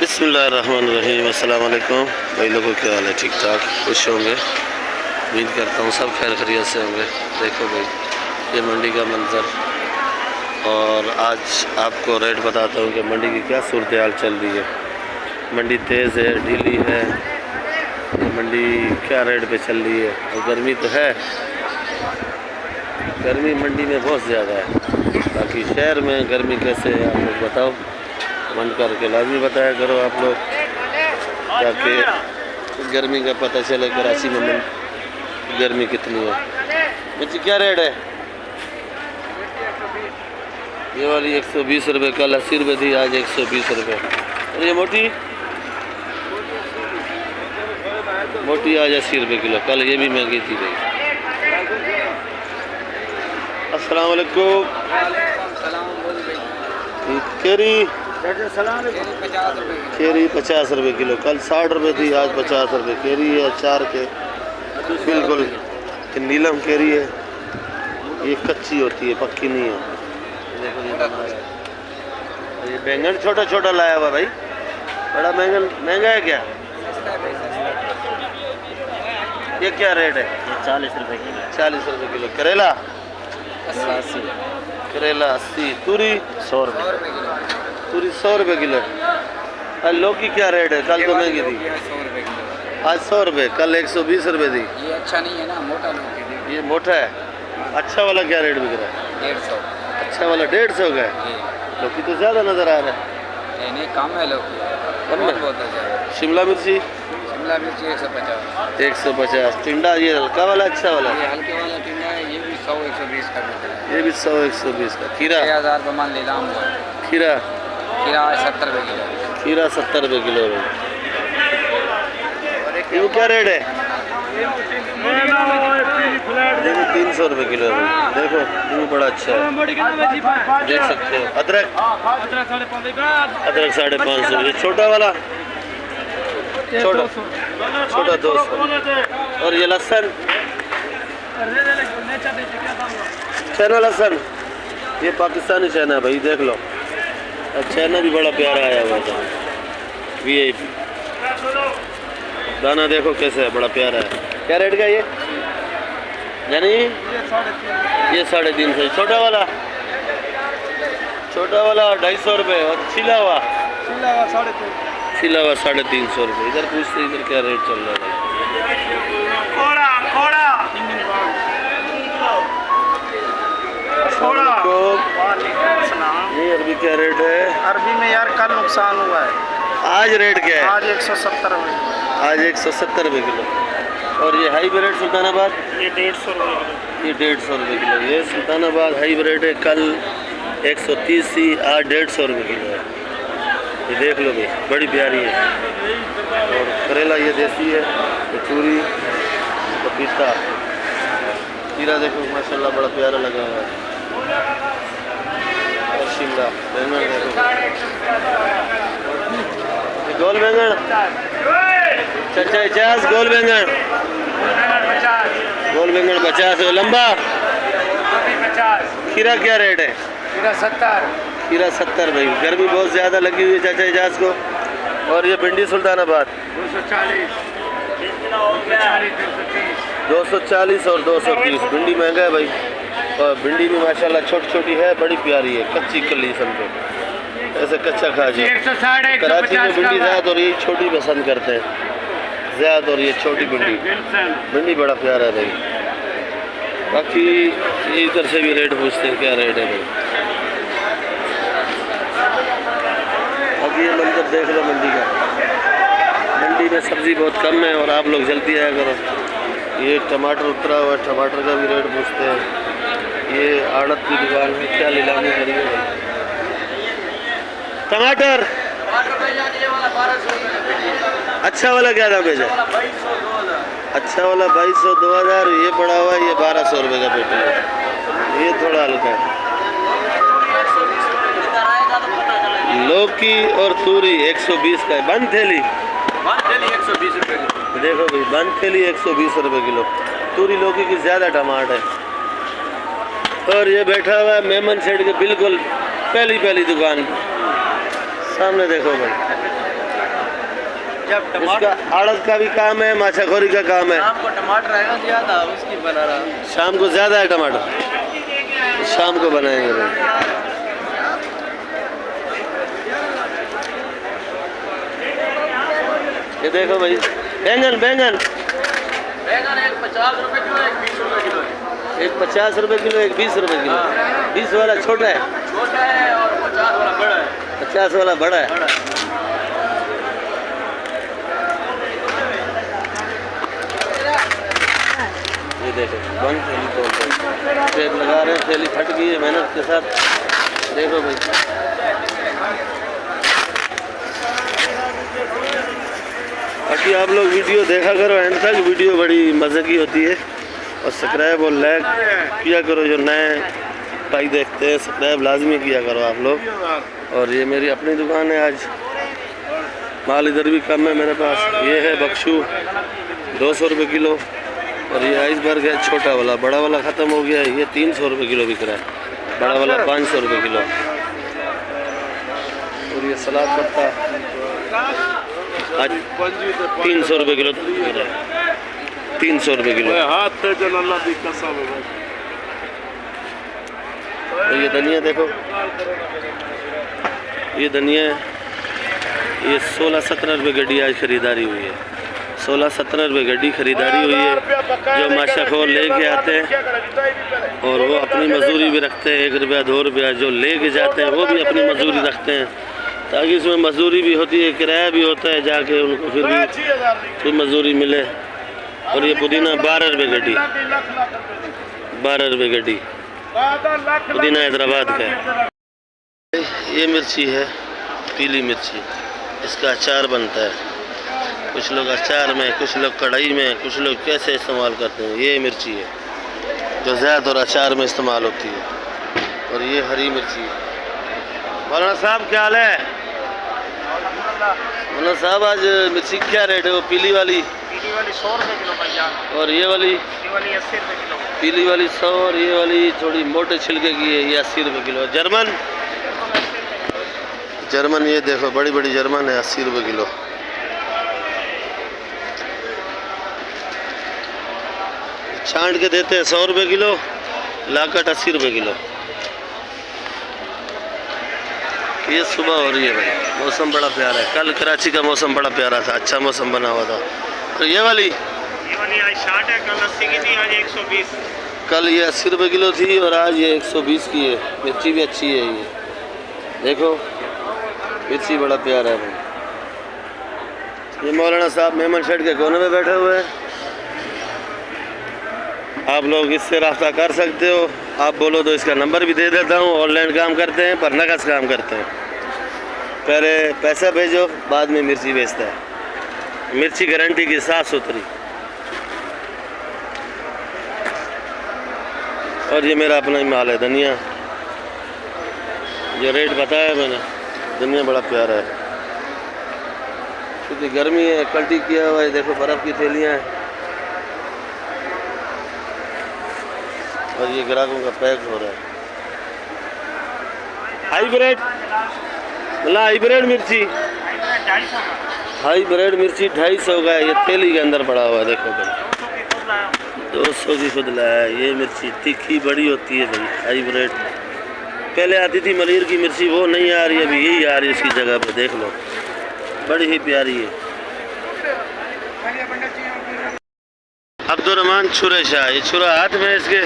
बिस्मिल्लाहिर्रहमानिर्रहीम। अस्सलाम वालेकुम भाई लोगों, क्या हाल है? ठीक ठाक, खुश होंगे। उम्मीद करता हूँ सब खैर खैरियत से होंगे। देखो भाई, ये मंडी का मंज़र, और आज आपको रेट बताता हूँ कि मंडी की क्या सूरत हाल चल रही है। मंडी तेज़ है, ढीली है, मंडी क्या रेट पे चल रही है। और गर्मी तो है, गर्मी मंडी में बहुत ज़्यादा है। बाकी शहर में गर्मी कैसे है आप लोग बताओ, कमेंट करके लाजमी बताया करो आप लोग, ताकि गर्मी का पता चले कराची में गर्मी कितनी है। बच्ची क्या रेट है? ये वाली 120 रुपये, कल 80 रुपये थी, आज 120 रुपये। और ये मोटी मोटी आज 80 रुपये किलो, कल ये भी महंगी थी भाई। अस्सलाम वालेकुम। केरी 50 रुपये किलो, कल 60 रुपये थी, आज 50 रुपये। केरी है 4 के, बिल्कुल नीलम केरी है, ये कच्ची होती है, पक्की नहीं है। देखो ये बना है। ये बैंगन छोटा छोटा लाया हुआ भाई, बड़ा महंगा है क्या? ये क्या रेट है? 40 रुपये किलो। 40 रुपये किलो। करेला 80। करेला 80। तूरी 100 रुपये किलो। पूरी 100 रुपये किलो। और लौकी क्या रेट है? कल तो महंगी थी, 100 रुपये किलो। आज 100 रुपये, कल 120 रुपये थी। ये अच्छा नहीं है ना, मोटा लौकी। ये मोटा है। अच्छा वाला क्या रेट बिक रहा है? 150। अच्छा वाला 150 का है। ये लौकी तो ज़्यादा नज़र आ रहा है। नहीं, कम है लौकी, कम है? बहुत ज़्यादा। शिमला मिर्ची शिमला मिर्ची 150। 150। टिंडा ये हल्का वाला अच्छा वाला, ये हल्के वाला टिंडा है, ये भी 100-120 का मिलता है। ये भी 100-120 का। खीरा 6000 का मान ले लाम हुआ। खीरा खीरा 70 रुपये किलो। खीरा 70 रुपये किलो है। ये क्या रेट है? देखो 300 रुपये किलो है। देखो ये बड़ा अच्छा है, देख सकते हो। अदरक 550। ये छोटा वाला छोटा 200। और ये लहसुन, चना लहसुन, ये पाकिस्तानी चना है भाई, देख लो। चना भी बड़ा प्यारा आया हुआ था, VIP। दाना देखो कैसे है, बड़ा प्यारा है। क्या रेट का ये? यानी ये 350। छोटा वाला 250 रुपये। और छिला हुआ 350 रुपये। इधर पूछते इधर क्या रेट चल रहा है? ये अरबी क्या रेट है? अरबी में यार कल नुकसान हुआ है। आज रेट क्या है? आज 170 रुपये। आज 170 रुपये किलो। और ये हाईब्रिड सुल्तानाबाद, ये 150 रुपये किलो। ये 150 रुपये किलो। ये सुल्तानाबाद हाईब्रिड है, कल 130 थी, आज 150 रुपये किलो है। ये देख लो भाई, बड़ी प्यारी है। और करेला ये देसी है, ये चूरी, पपीता, खीरा देखो माशाल्लाह बड़ा प्यारा लगा हुआ है। और शिमला बैंगन देखो, ये गोल बैंगन 50। गोल बैंगन 50। लंबा 50। खीरा क्या रेट है? खीरा 70। खीरा 70 भाई, गर्मी बहुत ज़्यादा लगी हुई है चाचा एजाज को। और ये भिंडी सुल्तानाबाद 240 और 230। भिंडी महंगा है भाई, और भिंडी भी माशाल्लाह छोटी छोटी है, बड़ी प्यारी है, कच्ची कली समझो, ऐसे कच्चा खा जाए। कराची में भिंडी ज़्यादा और ये छोटी पसंद करते हैं ज़्यादा, और ये छोटी भिंडी बड़ा प्यारा है भाई। बाकी इधर से भी रेट पूछते हैं क्या रेट है भाई। बाकी ये मंजर देख लो मंडी का। मंडी में सब्ज़ी बहुत कम है, और आप लोग जल्दी आया करो। ये टमाटर उतरा हुआ, टमाटर का भी रेट पूछते हैं। ये आड़त की दुकान है, क्या नीलामी करी है भाई। टमाटर अच्छा वाला क्या दाम है? अच्छा वाला 2200 2000। ये पड़ा हुआ है, ये 1200 रुपये का पेटी है, ये थोड़ा हल्का है। लौकी और तूरी 120 का है। बंद थैली 120 रुपये किलो। देखो भाई, बंद थैली 120 रुपये किलो। तूरी लौकी की ज़्यादा टमाटर है। और ये बैठा हुआ है मेमन सेठ के बिल्कुल पहली दुकान सामने, देखो भाई जब इसका टमाटर आड़त का भी काम है, माछाखोरी का काम है। शाम को टमाटर आएगा ज़्यादा, उसकी बना रहा। शाम को ज़्यादा है टमाटर, शाम को बनाएंगे भाई। ये देखो भाई, बैंगन बैंगन बैंगन एक 50 रुपए किलो, एक 20 रुपए किलो है। एक 50 रुपए किलो, एक 20 रुपए किलो। हाँ। 20 वाला छोटा है, छोटा है, और 50 वाला बड़ा है। 50 वाला बड़ा है। बड़ा है। ये देखो बंद थैली तोड़ तेल लगा रहे हैं, थैली फट गई है मेहनत के साथ। देखो भाई, बाकी आप लोग वीडियो देखा करो एंड तक, वीडियो बड़ी मज़े की होती है। और सब्सक्राइब और लाइक किया करो, जो नए भाई देखते हैं सब्सक्राइब लाजमी किया करो आप लोग। और ये मेरी अपनी दुकान है, आज माल इधर भी कम है मेरे पास। ये है बख्शू 200 रुपये किलो, और ये आइसबर्ग है छोटा वाला, बड़ा वाला ख़त्म हो गया है। ये 300 रुपये किलो बिक रहा है, बड़ा वाला 500 रुपये किलो। और ये सलाद पत्ता आज 300 रुपये किलो, 300 रुपये किलो। और ये धनिया देखो, ये धनिया ये 16-17 रुपये गड्डी आज ख़रीदारी हुई है। 16-17 रुपये गड्डी ख़रीदारी हुई है। जो माशाखोर लेके आते हैं और वो अपनी मजदूरी भी रखते हैं, 1 रुपया 2 रुपया जो लेके जाते हैं वो भी अपनी मजदूरी रखते हैं, ताकि इसमें मजदूरी भी होती है, किराया भी होता है, जाके उनको फिर भी कुछ मजदूरी मिले। और ये पुदीना 12 रुपये गड्डी, 12 रुपये गड्डी पुदीना हैदराबाद का है। ये मिर्ची है पीली मिर्ची, इसका अचार बनता है। कुछ लोग अचार में, कुछ लोग कढ़ाई में, कुछ लोग कैसे इस्तेमाल करते हैं। ये मिर्ची है जो ज़्यादातर अचार में इस्तेमाल होती है। और ये हरी मिर्ची है। मौलाना साहब क्या हाल है? मौलाना साहब आज मिर्ची क्या रेट है? वो पीली वाली 100 रुपए किलो भाईजान, और ये वाली 80 रुपए किलो। पीली वाली 100, और ये वाली थोड़ी मोटे छिलके की है, ये 80 रुपये किलो। जर्मन जर्मन ये देखो बड़ी बड़ी जर्मन है, 80 रुपये किलो। छांट के देते हैं 100 रुपये किलो, लाकट 80 रुपये किलो। ये सुबह हो रही है भाई, मौसम बड़ा प्यारा है। कल कराची का मौसम बड़ा प्यारा था, अच्छा मौसम बना हुआ था। तो ये वाली आज 60 है, कल 80 की थी, आज 120। कल ये 80 रुपये किलो थी और आज ये 120 की है। मिर्ची भी अच्छी है, ये देखो मिर्ची बड़ा प्यारा है भाई। ये मौलाना साहब मेमन शेड के कोने में बैठे हुए हैं, आप लोग इससे रब्ता कर सकते हो। आप बोलो तो इसका नंबर भी दे देता हूँ। ऑनलाइन काम करते हैं पर नकद काम करते हैं, पहले पैसा भेजो बाद में मिर्ची बेचता है। मिर्ची गारंटी की 7 सुथरी। और ये मेरा अपना ही माल है धनिया, ये रेट बताया मैंने। धनिया बड़ा प्यारा है क्योंकि गर्मी है, कल्टी किया हुआ है। देखो बर्फ़ की थैलियाँ हैं और ये ग्राहकों का पैक हो रहा है। हाईब्रिड मतलब हाईब्रिड मिर्ची, हाईब्रिड मिर्ची 250 का है। ये थैली के अंदर पड़ा हुआ है, देखो भाई 200 की खुद लाया है। ये मिर्ची तीखी बड़ी होती है भाई, हाईब्रिड। पहले आती थी मलीर की मिर्ची, वो नहीं आ रही, अभी यही आ रही है इसकी जगह पे। देख लो बड़ी ही प्यारी है। अब्दुर्रहमान छुरे शाह, ये छुरा हाथ में इसके,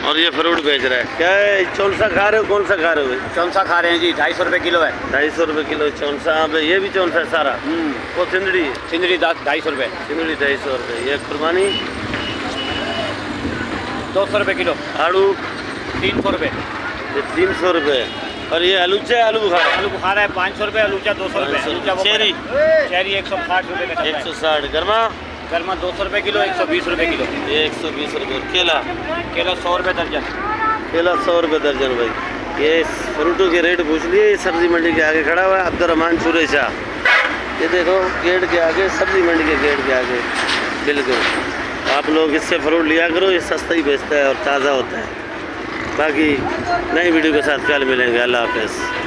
और ये फ्रूट बेच रहा है। क्या है? चौंसा खा रहे हो? कौन सा खा रहे हो? चौंसा खा रहे हैं जी, 250 रुपए किलो है। 250 रुपये किलो चौंसा। आप ये भी चौंसा है सारा? वो सिंदड़ी है? सिंदड़ी 250 रुपए। सिंदड़ी 250 रुपये। ये कुर्बानी 200 रुपए किलो। आड़ू 300 रुपए। ये 300 रुपये। और ये आलूचा, आलू बुखारा? आलू बुखारा है 500 रुपए, आलूचा 200 रुपए। चेरी? चेरी 160 रुपए का। 160। गर्मा? गर्मा 200 रुपए किलो, 120 रुपए किलो। ये 120 रुपये। केला? केला 100 रुपए दर्जन। केला 100 रुपये दर्जन भाई। ये फ्रूटों के रेट पूछ लिए। सब्जी मंडी के आगे खड़ा हुआ है अब्दुर्रहमान छुरे शाह। ये देखो गेट के आगे, सब्जी मंडी के गेट के आगे बिल्कुल। आप लोग इससे फ्रूट लिया करो, ये सस्ता ही बेचता है और ताज़ा होता है। बाकी नई वीडियो के साथ कल मिलेंगे। अल्लाह हाफ़िज़।